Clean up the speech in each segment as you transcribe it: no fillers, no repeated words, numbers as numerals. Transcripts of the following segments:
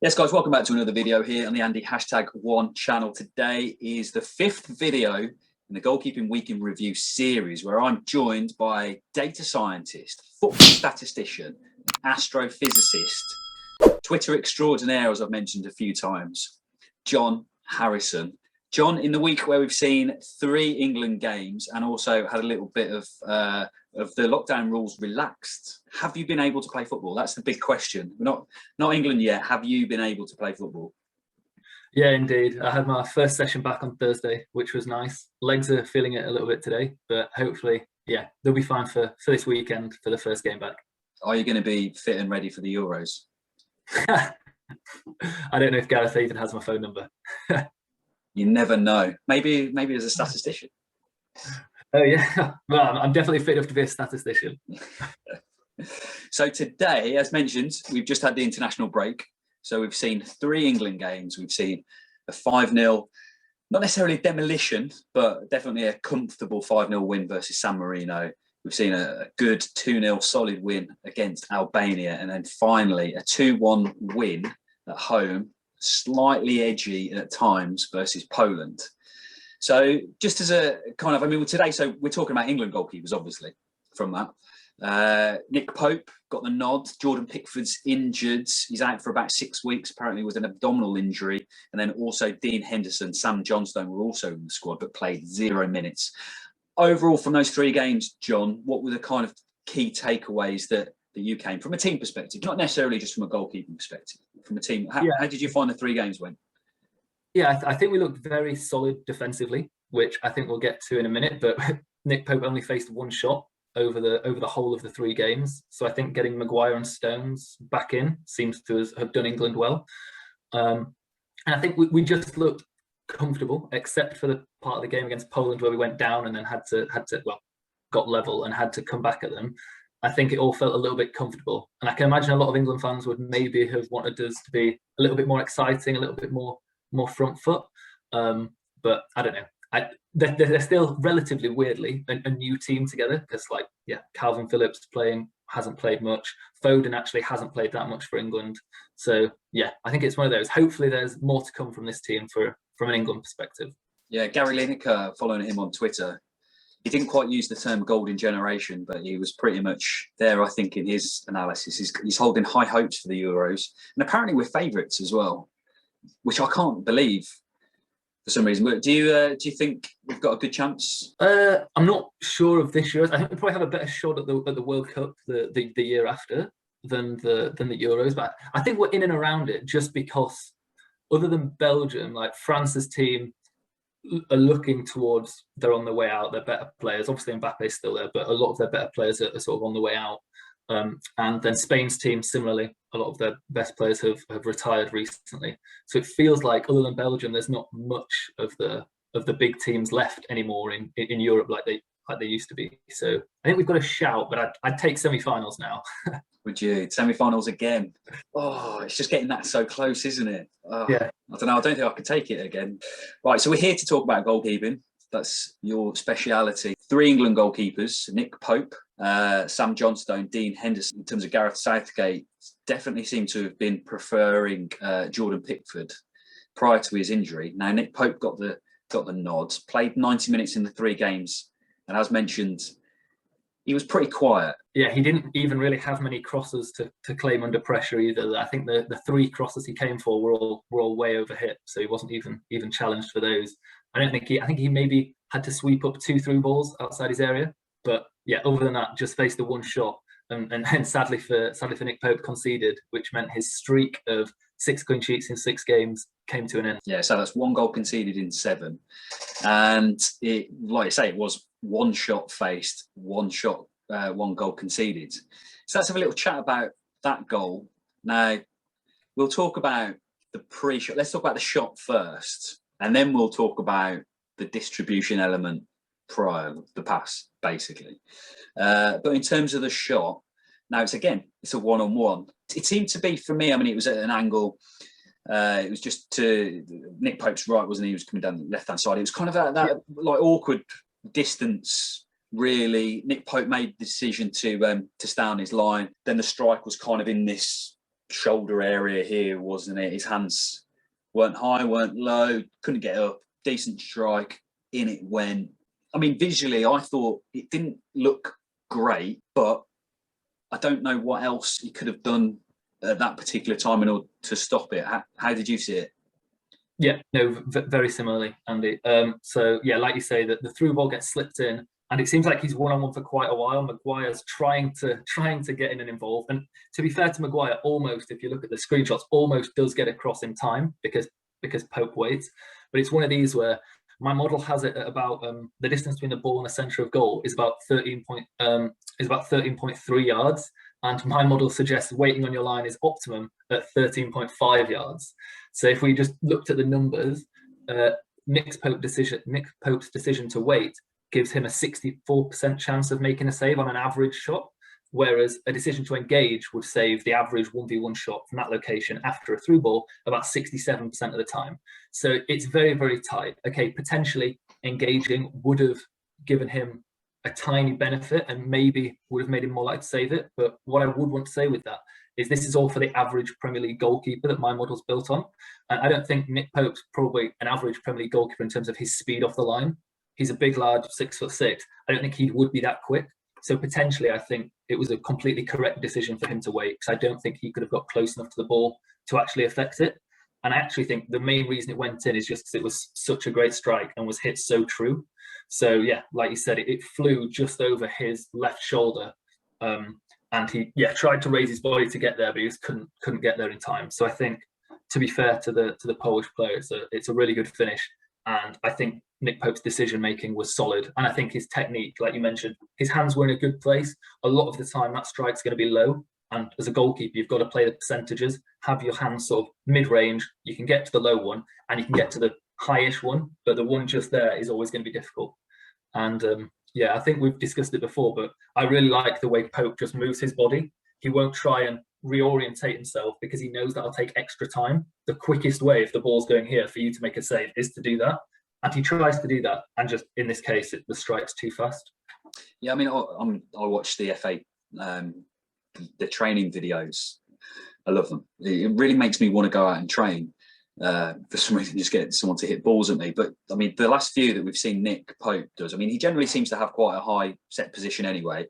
Yes, guys, welcome back to another video here on the Andy #1 channel. Today is the 5th video in the Goalkeeping Week in Review series, where I'm joined by data scientist, football statistician, astrophysicist, Twitter extraordinaire, as I've mentioned a few times, John Harrison. John, in the week where we've seen 3 England games and also had a little bit of the lockdown rules relaxed, have you been able to play football? That's the big question. Not England yet. Have you been able to play football? Yeah, indeed. I had my first session back on Thursday, which was nice. Legs are feeling it a little bit today, but hopefully, yeah, they'll be fine for this weekend for the first game back. Are you going to be fit and ready for the Euros? I don't know if Gareth even has my phone number. You never know. Maybe as a statistician. Oh yeah, well, I'm definitely fit enough to be a statistician. So today, as mentioned, we've just had the international break. So we've seen 3 England games. We've seen a 5-0, not necessarily demolition, but definitely a comfortable 5-0 win versus San Marino. We've seen a good 2-0 solid win against Albania. And then finally a 2-1 win at home, slightly edgy at times, versus Poland. So just as a kind of, today, so we're talking about England goalkeepers, obviously, from that. Nick Pope got the nod. Jordan Pickford's injured. He's out for about 6 weeks, apparently with an abdominal injury. And then also Dean Henderson, Sam Johnstone were also in the squad, but played 0 minutes. Overall, from those 3 games, John, what were the kind of key takeaways that you came from a team perspective, not necessarily just from a goalkeeping perspective, from a team? How did you find the 3 games went? Yeah, I think we looked very solid defensively, which I think we'll get to in a minute. But Nick Pope only faced 1 shot over the whole of the 3 games. So I think getting Maguire and Stones back in seems to have done England well. And I think we just looked comfortable, except for the part of the game against Poland where we went down and then got level and had to come back at them. I think it all felt a little bit comfortable. And I can imagine a lot of England fans would maybe have wanted us to be a little bit more exciting, a little bit more front foot. But I don't know. They're still relatively weirdly a new team together, because Calvin Phillips hasn't played much. Foden actually hasn't played that much for England. So yeah, I think it's one of those. Hopefully there's more to come from this team from an England perspective. Yeah, Gary Lineker, following him on Twitter, he didn't quite use the term golden generation, but he was pretty much there, I think, in his analysis. He's holding high hopes for the Euros. And apparently we're favourites as well, which I can't believe for some reason. But do you think we've got a good chance? I'm not sure of this year. I think we probably have a better shot at the World Cup the year after than the Euros. But I think we're in and around it, just because other than Belgium, like France's team are looking towards, they're on the way out. They're better players. Obviously Mbappe's still there, but a lot of their better players are sort of on the way out. And then Spain's team, similarly, a lot of their best players have retired recently. So it feels like, other than Belgium, there's not much of the big teams left anymore in Europe like they used to be. So I think we've got a shout, but I'd take semi-finals now. Would you? Semi-finals again? Oh, it's just getting that so close, isn't it? Oh, yeah. I don't know. I don't think I could take it again. Right, so we're here to talk about goalkeeping. That's your speciality. 3 England goalkeepers: Nick Pope, Sam Johnstone, Dean Henderson. In terms of Gareth Southgate, definitely seemed to have been preferring Jordan Pickford prior to his injury. Now Nick Pope got the nod, played 90 minutes in the 3 games, and as mentioned, he was pretty quiet. Yeah, he didn't even really have many crosses to claim under pressure either. I think the 3 crosses he came for were all way over hit, so he wasn't even challenged for those. I think he maybe had to sweep up 2 through balls outside his area, but yeah, other than that, just faced the 1 shot, and sadly for Nick Pope, conceded, which meant his streak of 6 clean sheets in 6 games came to an end. Yeah, so that's 1 goal conceded in 7, and it, like I say, it was 1 shot faced, 1 shot, 1 goal conceded. So let's have a little chat about that goal. Now we'll talk about the pre-shot. Let's talk about the shot first, and then we'll talk about the distribution element prior, the pass, basically. But in terms of the shot, now it's a one-on-one. It seemed to be, for me, it was at an angle. It was just to Nick Pope's right, wasn't he? He was coming down the left-hand side. It was kind of that like awkward distance, really. Nick Pope made the decision to stay on his line. Then the strike was kind of in this shoulder area here, wasn't it? His hands weren't high, weren't low, couldn't get up. Decent strike, in it went. I mean, visually, I thought it didn't look great, but I don't know what else he could have done at that particular time in order to stop it. How did you see it? Yeah, no, very similarly, Andy. So yeah, like you say, that the through ball gets slipped in, and it seems like he's one-on-one for quite a while. Maguire's trying to get in and involve. And to be fair to Maguire, almost, if you look at the screenshots, almost does get across in time because Pope waits. But it's one of these where my model has it at about the distance between the ball and the centre of goal is about 13.3 yards, and my model suggests waiting on your line is optimum at 13.5 yards. So if we just looked at the numbers, Nick Pope's decision to wait gives him a 64% chance of making a save on an average shot, whereas a decision to engage would save the average 1v1 shot from that location after a through ball about 67% of the time. So it's very, very tight. Okay, potentially engaging would have given him a tiny benefit and maybe would have made him more likely to save it. But what I would want to say with that is this is all for the average Premier League goalkeeper that my model's built on. And I don't think Nick Pope's probably an average Premier League goalkeeper in terms of his speed off the line. He's a big lad, 6'6". I don't think he would be that quick. So potentially, I think it was a completely correct decision for him to wait, because I don't think he could have got close enough to the ball to actually affect it. And I actually think the main reason it went in is just because it was such a great strike and was hit so true. So yeah, like you said, it flew just over his left shoulder, and he tried to raise his body to get there, but he just couldn't get there in time. So I think, to be fair to the Polish player, it's a really good finish. And I think Nick Pope's decision-making was solid. And I think his technique, like you mentioned, his hands were in a good place. A lot of the time, that strike's going to be low. And as a goalkeeper, you've got to play the percentages, have your hands sort of mid-range. You can get to the low one and you can get to the high-ish one, but the one just there is always going to be difficult. And I think we've discussed it before, but I really like the way Pope just moves his body. He won't try and reorientate himself because he knows that'll take extra time. The quickest way, if the ball's going here, for you to make a save is to do that. And he tries to do that. And just in this case, the strike's too fast. Yeah, I mean, I watched the FA, the training videos. I love them. It really makes me want to go out and train. For some reason, just get someone to hit balls at me. But I mean, the last few that we've seen Nick Pope does, I mean, he generally seems to have quite a high set position anyway.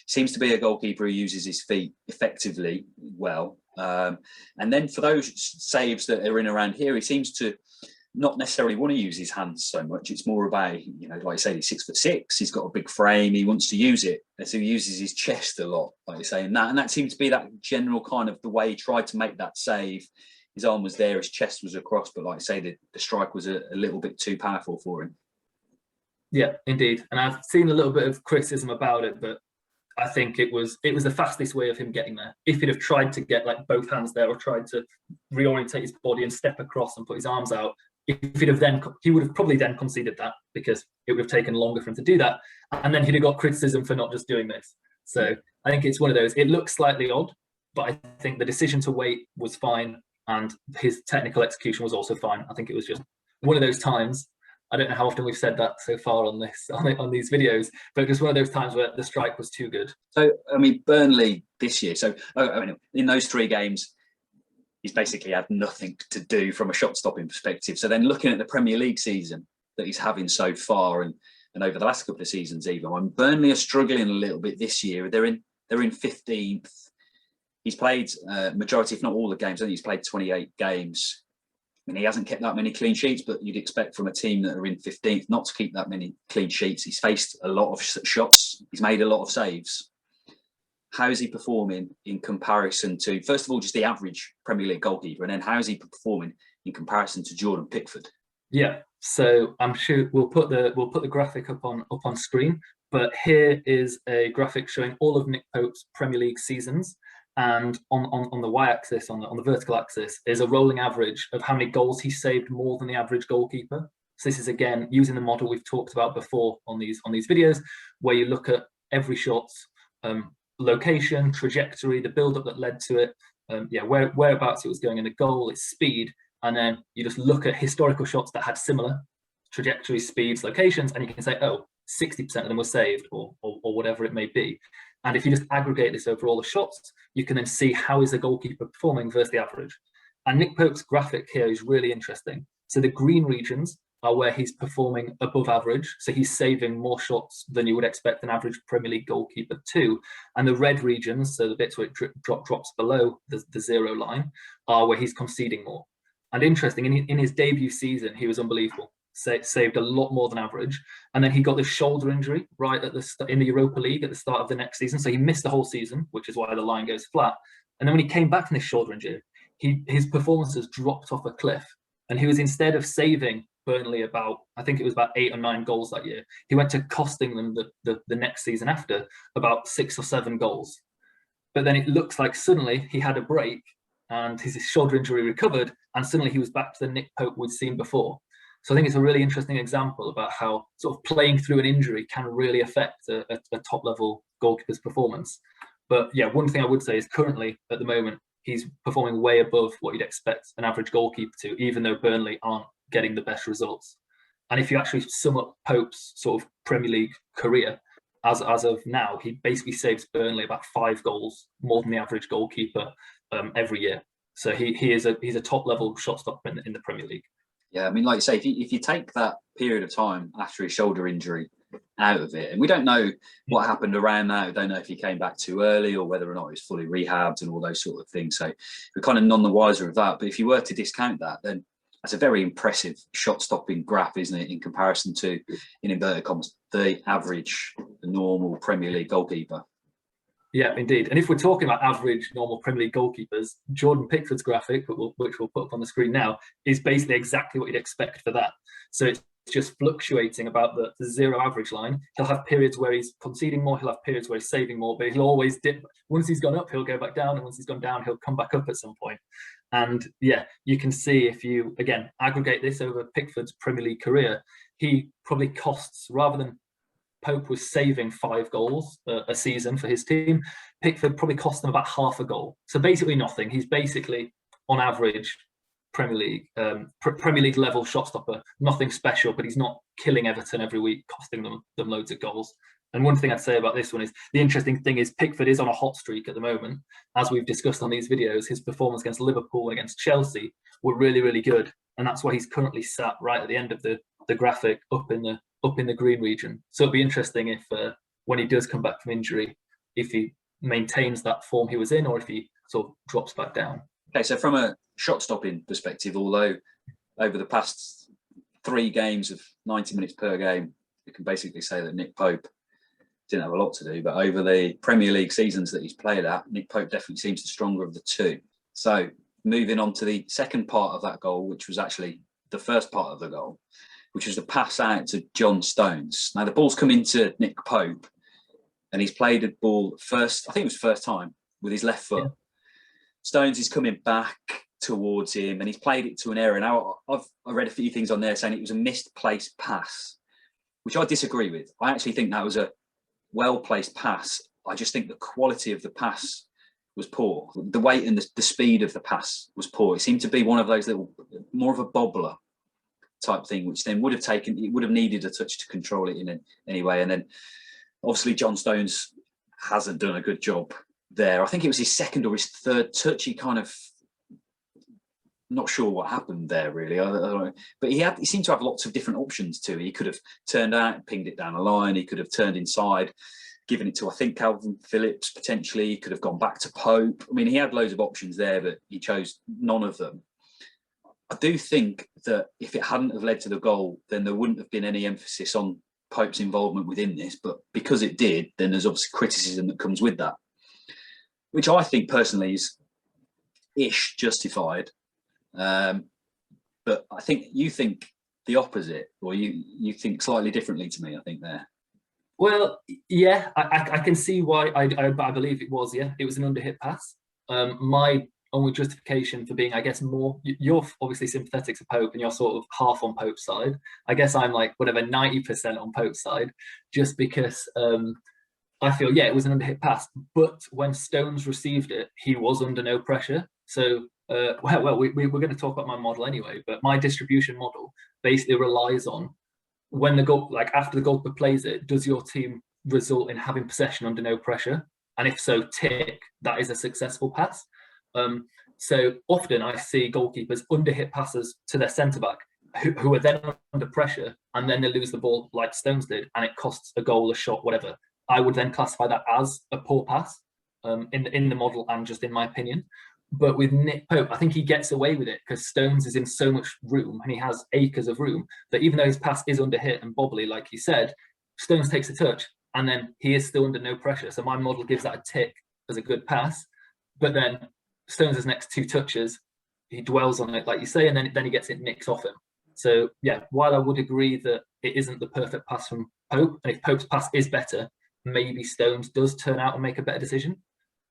Seems to be a goalkeeper who uses his feet effectively well. And then for those saves that are in around here, he seems to not necessarily want to use his hands so much. It's more about, like I say, he's 6'6". He's got a big frame. He wants to use it. And so he uses his chest a lot, like you say. And that seemed to be that general kind of the way he tried to make that save. His arm was there, his chest was across, but like I say, the strike was a little bit too powerful for him. Yeah, indeed. And I've seen a little bit of criticism about it, but I think it was the fastest way of him getting there. If he'd have tried to get like both hands there or tried to reorientate his body and step across and put his arms out, he would have probably then conceded that, because it would have taken longer for him to do that. And then he'd have got criticism for not just doing this. So I think it's one of those, it looks slightly odd, but I think the decision to wait was fine. And his technical execution was also fine. I think it was just one of those times. I don't know how often we've said that so far on these videos, but just one of those times where the strike was too good. So, I mean, Burnley this year. So, I mean, in those 3 games, he's basically had nothing to do from a shot-stopping perspective. So then looking at the Premier League season that he's having so far and over the last couple of seasons even, I mean, Burnley are struggling a little bit this year. They're in 15th. He's played majority, if not all the games. I think he's played 28 games. I mean, he hasn't kept that many clean sheets, but you'd expect from a team that are in 15th not to keep that many clean sheets. He's faced a lot of shots. He's made a lot of saves. How is he performing in comparison to, first of all, just the average Premier League goalkeeper, and then how is he performing in comparison to Jordan Pickford? Yeah, so I'm sure we'll put the graphic up on screen, but here is a graphic showing all of Nick Pope's Premier League seasons. And on the y-axis, on the vertical axis, is a rolling average of how many goals he saved more than the average goalkeeper. So this is, again, using the model we've talked about before on these videos, where you look at every shot's location, trajectory, the build-up that led to it, whereabouts it was going in the goal, its speed, and then you just look at historical shots that had similar trajectories, speeds, locations, and you can say, oh, 60% of them were saved, or whatever it may be. And if you just aggregate this over all the shots, you can then see how is the goalkeeper performing versus the average. And Nick Pope's graphic here is really interesting. So the green regions are where he's performing above average. So he's saving more shots than you would expect an average Premier League goalkeeper to. And the red regions, so the bits where it drops below the 0 line, are where he's conceding more. And interesting, in his debut season, he was unbelievable. Saved a lot more than average. And then he got this shoulder injury right at in the Europa League at the start of the next season. So he missed the whole season, which is why the line goes flat. And then when he came back from this shoulder injury, his performances dropped off a cliff. And he was, instead of saving Burnley about 8 or 9 goals that year, he went to costing them the next season after about 6 or 7 goals. But then it looks like suddenly he had a break and his shoulder injury recovered, and suddenly he was back to the Nick Pope we'd seen before. So I think it's a really interesting example about how sort of playing through an injury can really affect a top-level goalkeeper's performance. But yeah, one thing I would say is currently, at the moment, he's performing way above what you'd expect an average goalkeeper to, even though Burnley aren't getting the best results. And if you actually sum up Pope's sort of Premier League career, as of now, he basically saves Burnley about 5 goals more than the average goalkeeper every year. So he's a top-level shot stopper in the Premier League. Yeah, I mean, like you say, if you take that period of time after his shoulder injury out of it, and we don't know what happened around that, we don't know if he came back too early or whether or not he was fully rehabbed and all those sort of things. So we're kind of none the wiser of that. But if you were to discount that, then that's a very impressive shot-stopping graph, isn't it, in comparison to, in inverted commas, the average, normal Premier League goalkeeper. Yeah, indeed. And if we're talking about average, normal Premier League goalkeepers, Jordan Pickford's graphic, which we'll put up on the screen now, is basically exactly what you'd expect for that. So it's just fluctuating about the 0 average line. He'll have periods where he's conceding more, he'll have periods where he's saving more, but he'll always dip. Once he's gone up, he'll go back down, and once he's gone down, he'll come back up at some point. And yeah, you can see, if you, again, aggregate this over Pickford's Premier League career, he probably costs, rather than Pope was saving 5 goals a season for his team, Pickford probably cost them about half a goal. So basically nothing. He's basically, on average, Premier League level shot stopper. Nothing special, but he's not killing Everton every week, costing them loads of goals. And one thing I'd say about this one is, the interesting thing is Pickford is on a hot streak at the moment. As we've discussed on these videos, his performance against Liverpool and against Chelsea were really, really good. And that's why he's currently sat right at the end of the graphic, up in the green region. So it'll be interesting if when he does come back from injury, if he maintains that form he was in, or if he sort of drops back down. Okay, so from a shot stopping perspective, although over the past 3 games of 90 minutes per game, we can basically say that Nick Pope didn't have a lot to do, but over the Premier League seasons that he's played at, Nick Pope definitely seems the stronger of the 2. So moving on to the second part of that goal, which was actually the first part of the goal, which was the pass out to John Stones. Now the ball's come into Nick Pope, and he's played a ball first, I think it was first time, with his left foot. Yeah. Stones is coming back towards him, and he's played it to an area. Now I read a few things on there saying it was a misplaced pass, which I disagree with. I actually think that was a well-placed pass. I just think the quality of the pass was poor. The weight and the speed of the pass was poor. It seemed to be one of those little, more of a bobbler type thing, which then would have needed a touch to control it in any way. And then obviously John Stones hasn't done a good job there. I think it was his second or his third touch. He kind of, not sure what happened there really. I don't know. But he seemed to have lots of different options too. He could have turned out, pinged it down the line. He could have turned inside, given it to, I think, Calvin Phillips potentially. He could have gone back to Pope. I mean, he had loads of options there, but he chose none of them. I do think that if it hadn't have led to the goal, then there wouldn't have been any emphasis on Pope's involvement within this. But because it did, then there's obviously criticism that comes with that, which I think personally is ish justified. But I think you think the opposite, or you think slightly differently to me, I think there. Well, yeah, I can see why. I believe it was an underhit pass. My only justification for being, I guess, more, you're obviously sympathetic to Pope and you're sort of half on Pope's side. I guess I'm like whatever 90% on Pope's side, just because I feel, yeah, it was an underhit pass. But when Stones received it, he was under no pressure. So we're going to talk about my model anyway, but my distribution model basically relies on when the goal, like after the goalkeeper plays it, does your team result in having possession under no pressure? And if so, tick, that is a successful pass. So often I see goalkeepers under-hit passes to their centre-back who are then under pressure, and then they lose the ball like Stones did, and it costs a goal, a shot, whatever. I would then classify that as a poor pass in the model and just in my opinion. But with Nick Pope, I think he gets away with it because Stones is in so much room and he has acres of room that even though his pass is under hit and bobbly, like you said, Stones takes a touch and then he is still under no pressure. So my model gives that a tick as a good pass. But then Stones' next 2 touches, he dwells on it, like you say, and then he gets it nicked off him. So yeah, while I would agree that it isn't the perfect pass from Pope, and if Pope's pass is better, maybe Stones does turn out and make a better decision.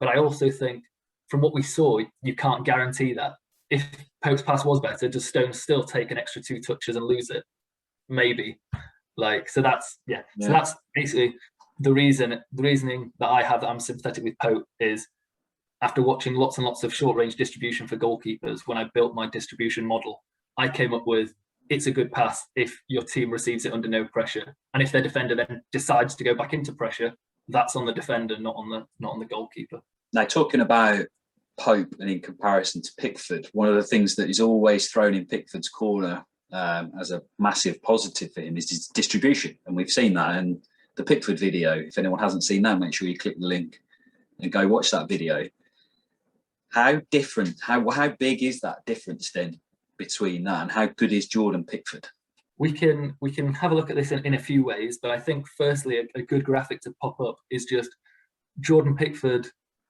But I also think from what we saw, you can't guarantee that. If Pope's pass was better, does Stones still take an extra 2 touches and lose it? Maybe. So that's So that's basically the reasoning that I have that I'm sympathetic with Pope is after watching lots and lots of short range distribution for goalkeepers, when I built my distribution model, I came up with it's a good pass if your team receives it under no pressure. And if their defender then decides to go back into pressure, that's on the defender, not on the goalkeeper. Now, talking about Pope and in comparison to Pickford, one of the things that is always thrown in Pickford's corner as a massive positive for him is his distribution. And we've seen that in the Pickford video. If anyone hasn't seen that, make sure you click the link and go watch that video. How big is that difference then between that, and how good is Jordan Pickford? We can have a look at this in a few ways, but I think firstly a good graphic to pop up is just Jordan Pickford,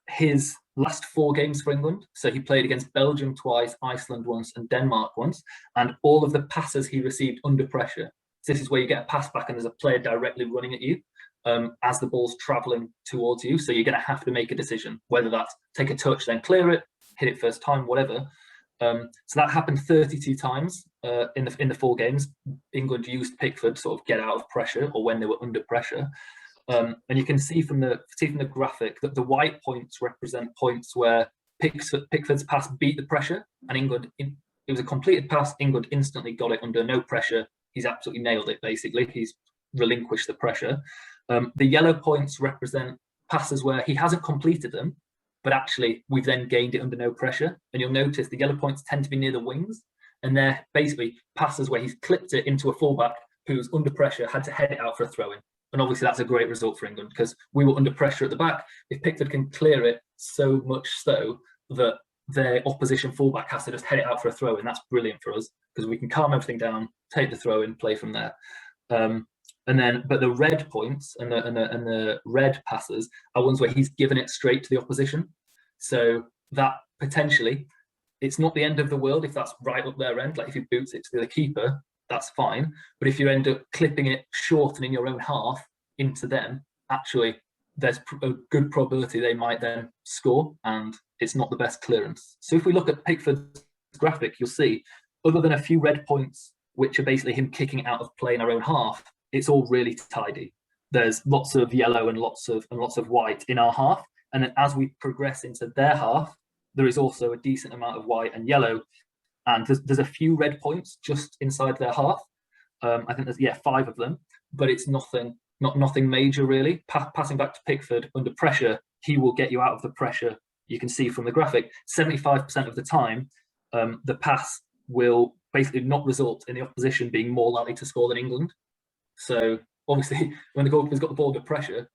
his last 4 games for England. So he played against Belgium twice, Iceland once, and Denmark once, and all of the passes he received under pressure. So this is where you get a pass back and there's a player directly running at you as the ball's travelling towards you. So you're going to have to make a decision, whether that's take a touch, then clear it, hit it first time, whatever. So that happened 32 times in the 4 games. England used Pickford to sort of get out of pressure or when they were under pressure. And you can see from the graphic that the white points represent points where Pickford's pass beat the pressure, and England, it was a completed pass. England instantly got it under no pressure. He's absolutely nailed it, basically. He's relinquished the pressure. The yellow points represent passes where he hasn't completed them, but actually we've then gained it under no pressure. And you'll notice the yellow points tend to be near the wings, and they're basically passes where he's clipped it into a fullback who's under pressure, had to head it out for a throw-in. And obviously that's a great result for England because we were under pressure at the back. If Pickford can clear it so much so that their opposition fullback has to just head it out for a throw-in, that's brilliant for us because we can calm everything down, take the throw-in, play from there. But the red points and the red passes are ones where he's given it straight to the opposition. So that potentially, it's not the end of the world if that's right up their end. Like if he boots it to the keeper, that's fine. But if you end up clipping it short and in your own half into them, actually, there's a good probability they might then score, and it's not the best clearance. So if we look at Pickford's graphic, you'll see, other than a few red points, which are basically him kicking out of play in our own half, it's all really tidy. There's lots of yellow and lots of white in our half. And then as we progress into their half, there is also a decent amount of white and yellow. And there's a few red points just inside their half. I think there's 5 of them, but it's nothing major really. Passing back to Pickford under pressure, he will get you out of the pressure. You can see from the graphic, 75% of the time, the pass will basically not result in the opposition being more likely to score than England. So obviously, when the goalkeeper's got the ball under pressure,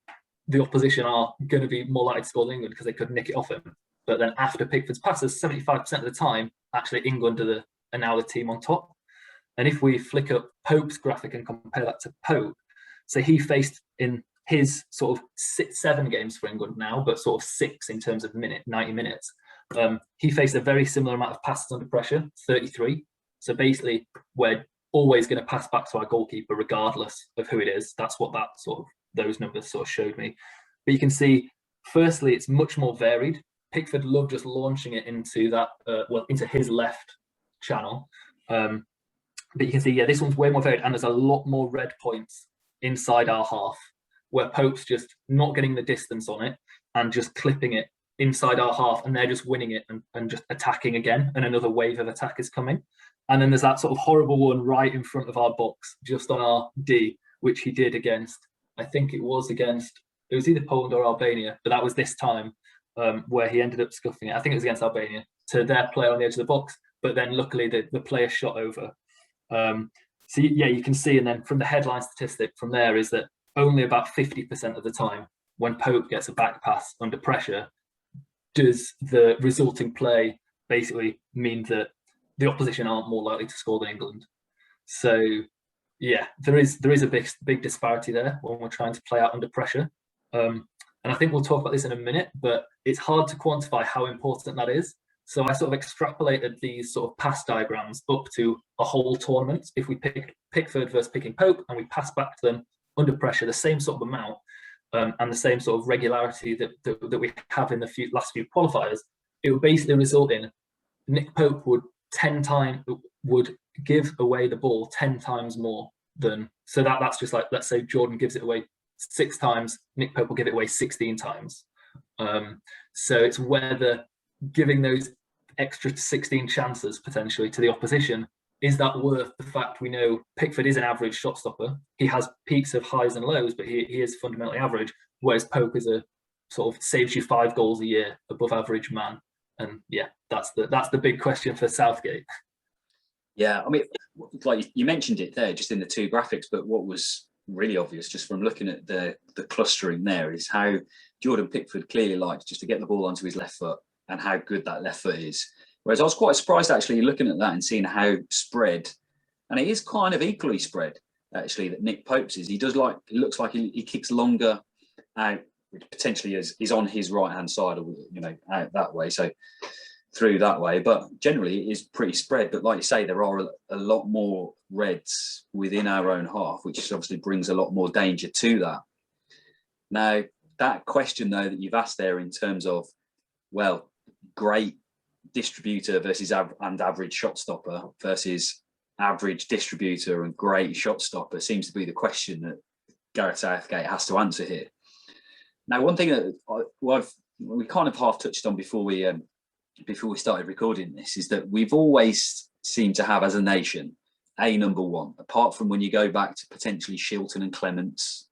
the opposition are going to be more likely to score than England because they could nick it off him. But then after Pickford's passes, 75% of the time, actually England are now the team on top. And if we flick up Pope's graphic and compare that to Pope, so he faced in his sort of 7 games for England now, but sort of 6 in terms of 90 minutes. He faced a very similar amount of passes under pressure, 33. So basically, we're always going to pass back to our goalkeeper regardless of who it is. That's what those numbers sort of showed me. But you can see, firstly, it's much more varied. Pickford loved just launching it into that, into his left channel. But you can see, this one's way more varied, and there's a lot more red points inside our half, where Pope's just not getting the distance on it and just clipping it inside our half, and they're just winning it and just attacking again, and another wave of attack is coming. And then there's that sort of horrible one right in front of our box, just on our D, which he did against I think it was either Poland or Albania, but that was this time where he ended up scuffing it. I think it was against Albania, to their player on the edge of the box, but then luckily the player shot over. So yeah, you can see, and then from the headline statistic from there is that only about 50% of the time when Pope gets a back pass under pressure does the resulting play basically mean that the opposition aren't more likely to score than England. So yeah, there is a big disparity there when we're trying to play out under pressure. And I think we'll talk about this in a minute, but it's hard to quantify how important that is. So I sort of extrapolated these sort of pass diagrams up to a whole tournament. If we pick Pickford versus picking Pope and we pass back to them under pressure, the same sort of amount and the same sort of regularity that we have in the last few qualifiers, it would basically result in Nick Pope would give away the ball 10 times more than, so that's just like, let's say Jordan gives it away 6 times, Nick Pope will give it away 16 times. So it's whether giving those extra 16 chances potentially to the opposition, is that worth the fact we know Pickford is an average shot stopper. He has peaks of highs and lows, but he is fundamentally average, whereas Pope is a sort of saves you 5 goals a year above average man. And yeah, that's the big question for Southgate. Yeah, I mean, like you mentioned it there just in the 2 graphics, but what was really obvious just from looking at the clustering there is how Jordan Pickford clearly likes just to get the ball onto his left foot and how good that left foot is. Whereas I was quite surprised actually looking at that and seeing how spread, and it is kind of equally spread actually, that Nick Pope's is. He does it looks like he kicks longer out, which potentially is on his right hand side, or out that way, so through that way. But generally it is pretty spread. But like you say, there are a lot more reds within our own half, which obviously brings a lot more danger to that. Now, that question though that you've asked there in terms of, well, great distributor versus average shot stopper versus average distributor and great shot stopper seems to be the question that Gareth Southgate has to answer here. Now, one thing that we kind of half touched on before we started recording this is that we've always seemed to have, as a nation, a number one, apart from when you go back to potentially Shilton and Clements.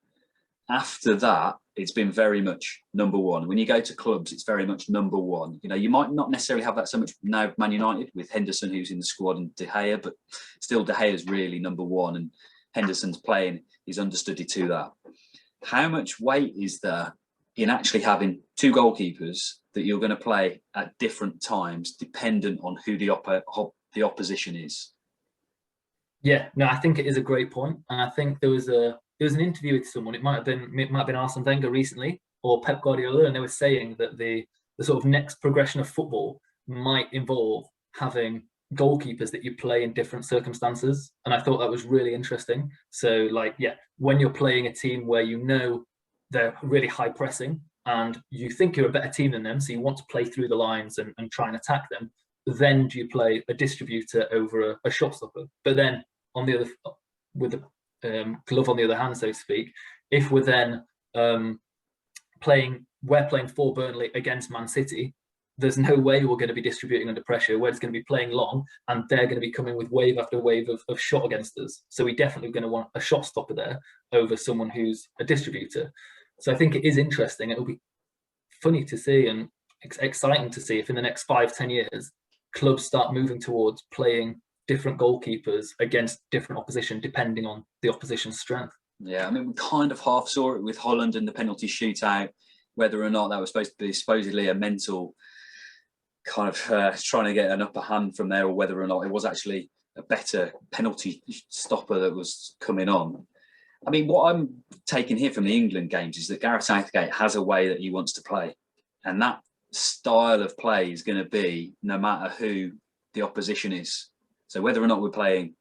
After that, it's been very much number one. When you go to clubs, it's very much number one. You might not necessarily have that so much now with Man United, with Henderson, who's in the squad, and De Gea, but still De Gea is really number one, and Henderson's playing is understudy to that. How much weight is there in actually having 2 goalkeepers that you're going to play at different times, dependent on who the opposition is? Yeah, no, I think it is a great point, and I think there was an interview with someone. It might have been Arsene Wenger recently or Pep Guardiola, and they were saying that the sort of next progression of football might involve having goalkeepers that you play in different circumstances, and I thought that was really interesting. So, when you're playing a team where they're really high pressing and you think you're a better team than them, so you want to play through the lines and try and attack them, then do you play a distributor over a shot stopper? But then on the other, with the glove on the other hand, so to speak, if we're then playing for Burnley against Man City, there's no way we're going to be distributing under pressure. We're just going to be playing long, and they're going to be coming with wave after wave of shot against us. So we're definitely going to want a shot stopper there over someone who's a distributor. So I think it is interesting. It'll be funny to see and exciting to see if in the next 5-10 years, clubs start moving towards playing different goalkeepers against different opposition, depending on the opposition's strength. Yeah, I mean, we kind of half saw it with Holland and the penalty shootout, whether or not that was supposed to be supposedly a mental kind of trying to get an upper hand from there, or whether or not it was actually a better penalty stopper that was coming on. I mean, what I'm taking here from the England games is that Gareth Southgate has a way that he wants to play, and that style of play is going to be no matter who the opposition is. So whether or not we're playing,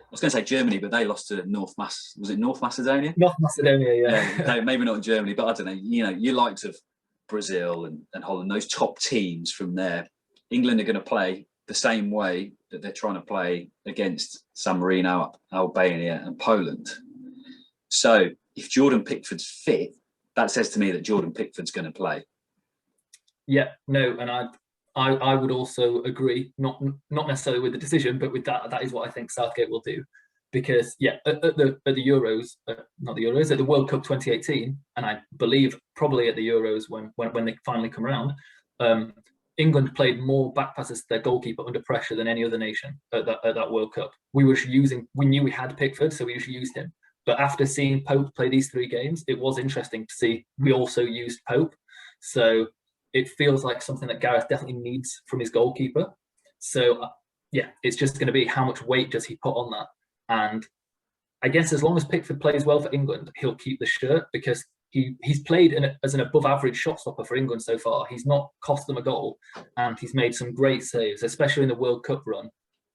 I was going to say Germany, but they lost to North Macedonia? North Macedonia, yeah. Maybe not Germany, but I don't know. Your likes of Brazil and Holland, those top teams from there, England are going to play the same way that they're trying to play against San Marino, Albania and Poland. So if Jordan Pickford's fit, that says to me that Jordan Pickford's going to play. Yeah, no, and I would also agree, not necessarily with the decision, but with that is what I think Southgate will do. because yeah, at the Euros, not the Euros, at the World Cup 2018, and I believe probably at the Euros when they finally come around, England played more back passes to their goalkeeper under pressure than any other nation at that World Cup. We knew we had Pickford, so we just used him. But after seeing Pope play these 3 games, it was interesting to see we also used Pope. So it feels like something that Gareth definitely needs from his goalkeeper. So yeah, it's just going to be how much weight does he put on that. And I guess as long as Pickford plays well for England, he'll keep the shirt, because he's played as an above average shot stopper for England so far. He's not cost them a goal, and he's made some great saves, especially in the World Cup run,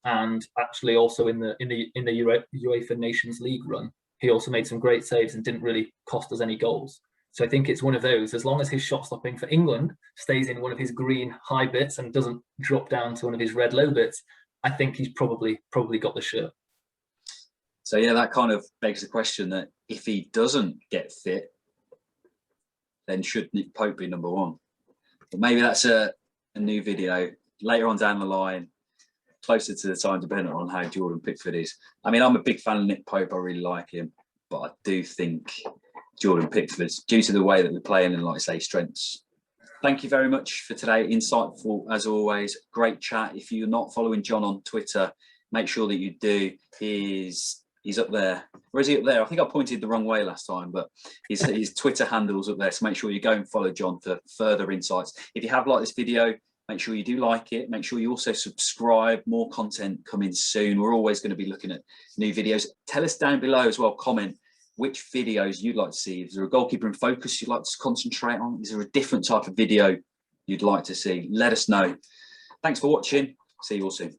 and actually also in the UEFA Nations League run. He also made some great saves and didn't really cost us any goals. So I think it's one of those, as long as his shot stopping for England stays in one of his green high bits and doesn't drop down to one of his red low bits, I think he's probably got the shirt. So yeah, that kind of begs the question that if he doesn't get fit, then should Nick Pope be number 1? But maybe that's a new video later on down the line, closer to the time, depending on how Jordan Pickford is. I mean, I'm a big fan of Nick Pope. I really like him. But I do think Jordan Pickford, due to the way that we're playing and, like I say, strengths. Thank you very much for today. Insightful, as always. Great chat. If you're not following John on Twitter, make sure that you do. He's up there. Where is he up there? I think I pointed the wrong way last time, but his Twitter handle's up there. So make sure you go and follow John for further insights. If you have liked this video, make sure you do like it. Make sure you also subscribe. More content coming soon. We're always going to be looking at new videos. Tell us down below as well, comment which videos you'd like to see. Is there a goalkeeper in focus you'd like to concentrate on? Is there a different type of video you'd like to see? Let us know. Thanks for watching. See you all soon.